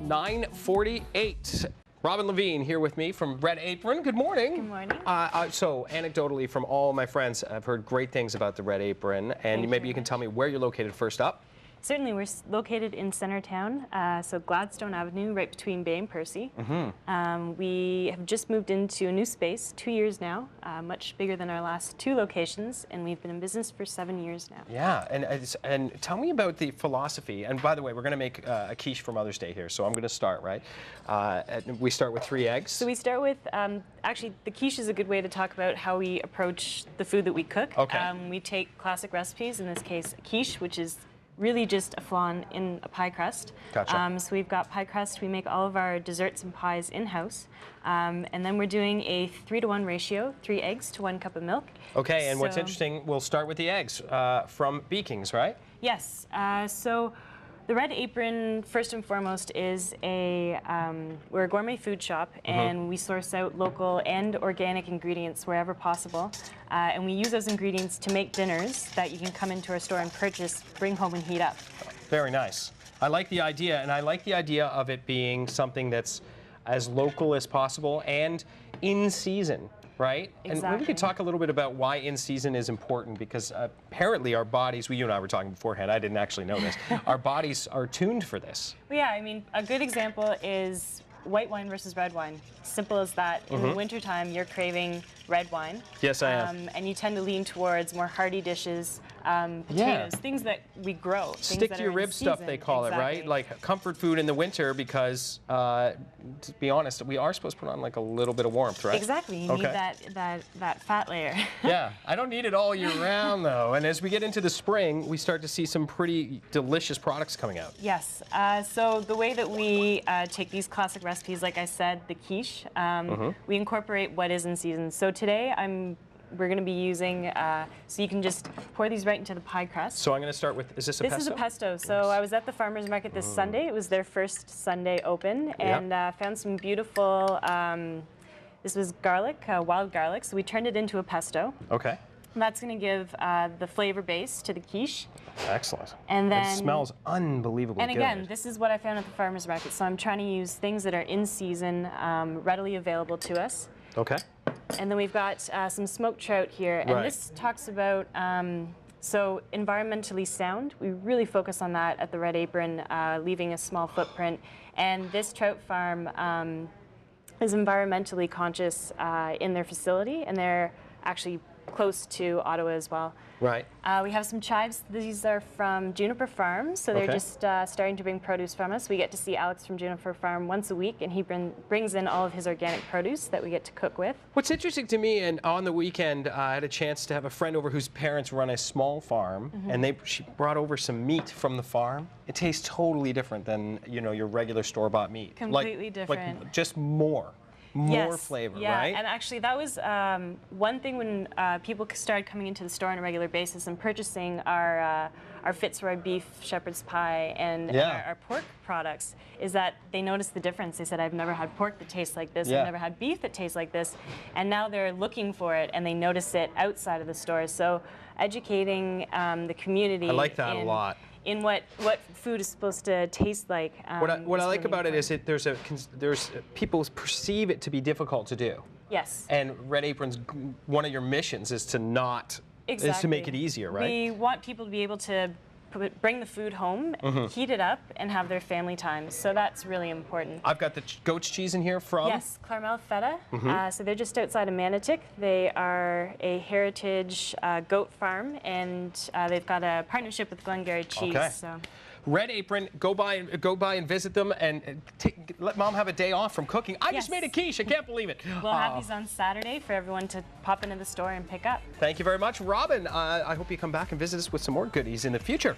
9:48. Robin Lavigne here with me from Red Apron. Good morning. Good morning. So anecdotally from all my friends, I've heard great things about the Red Apron, and maybe you can tell me where you're located first up. Certainly, we're located in Centertown, so Gladstone Avenue, right between Bay and Percy. We have just moved into a new space, 2 years now, much bigger than our last two locations, and we've been in business for 7 years now. Yeah, and tell me about the philosophy. And by the way, we're going to make a quiche for Mother's Day here, so I'm going to start, right? We start with 3 eggs. So we start with, actually, the quiche is a good way to talk about how we approach the food that we cook. Okay. We take classic recipes, in this case, quiche, which is really just a flan in a pie crust. Gotcha. So we've got pie crust. We make all of our desserts and pies in-house. And then we're doing a 3-to-1 ratio, 3 eggs to 1 cup of milk. Okay, and what's interesting, we'll start with the eggs from Beeking's, right? Yes. So the Red Apron, first and foremost, is we're a gourmet food shop, and we source out local and organic ingredients wherever possible. And we use those ingredients to make dinners that you can come into our store and purchase, bring home and heat up. Very nice. I like the idea, and I like the idea of it being something that's as local as possible and in season. Right? Exactly. And maybe we could talk a little bit about why in season is important, because apparently our bodies, you and I were talking beforehand, I didn't actually know this, our bodies are tuned for this. Well, yeah, I mean, a good example is white wine versus red wine. Simple as that. In the wintertime, you're craving red wine. Yes, I am. And you tend to lean towards more hearty dishes, potatoes, things that we grow. Stick to your rib stuff, they call it, right? Like comfort food in the winter, because to be honest, we are supposed to put on like a little bit of warmth, right? Exactly. You need that fat layer. Yeah, I don't need it all year round though. And as we get into the spring, we start to see some pretty delicious products coming out. Yes. So the way that we take these classic recipes, like I said, the quiche, we incorporate what is in season. So today we're going to be using, so you can just pour these right into the pie crust. So I'm going to start with, is this a pesto? This is a pesto. So I was at the farmer's market this Sunday. It was their first Sunday open, and found some beautiful, this was garlic, wild garlic. So we turned it into a pesto. Okay. And that's going to give the flavor base to the quiche. Excellent. And then it smells unbelievably good. And again, this is what I found at the farmer's market. So I'm trying to use things that are in season, readily available to us. Okay. And then we've got some smoked trout here. And this talks about, so environmentally sound. We really focus on that at the Red Apron, leaving a small footprint. And this trout farm is environmentally conscious in their facility, and they're actually close to Ottawa as well. Right. We have some chives. These are from Juniper Farm, so they're just starting to bring produce from us. We get to see Alex from Juniper Farm once a week, and he brings in all of his organic produce that we get to cook with. What's interesting to me, and on the weekend, I had a chance to have a friend over whose parents run a small farm, and she brought over some meat from the farm. It tastes totally different than your regular store-bought meat. Completely different. Like just more flavor, right? And actually that was one thing when people started coming into the store on a regular basis and purchasing our Fitzroy beef shepherd's pie and our pork products, is that they noticed the difference. They said, I've never had pork that tastes like this, I've never had beef that tastes like this, and now they're looking for it and they notice it outside of the store. So educating the community. I like that a lot. In what food is supposed to taste like. What I like about it is there's people perceive it to be difficult to do. Yes. And Red Apron's one of your missions is to is to make it easier, right? We want people to be able to bring the food home, heat it up, and have their family time. So that's really important. I've got the goat's cheese in here from? Yes, Claremelle Feta. So they're just outside of Manotick. They are a heritage goat farm, and they've got a partnership with Glengarry Cheese. Okay. So. Red Apron, go by and visit them, and let Mom have a day off from cooking. I just made a quiche. I can't believe it. We'll have these on Saturday for everyone to pop into the store and pick up. Thank you very much, Robin. I hope you come back and visit us with some more goodies in the future.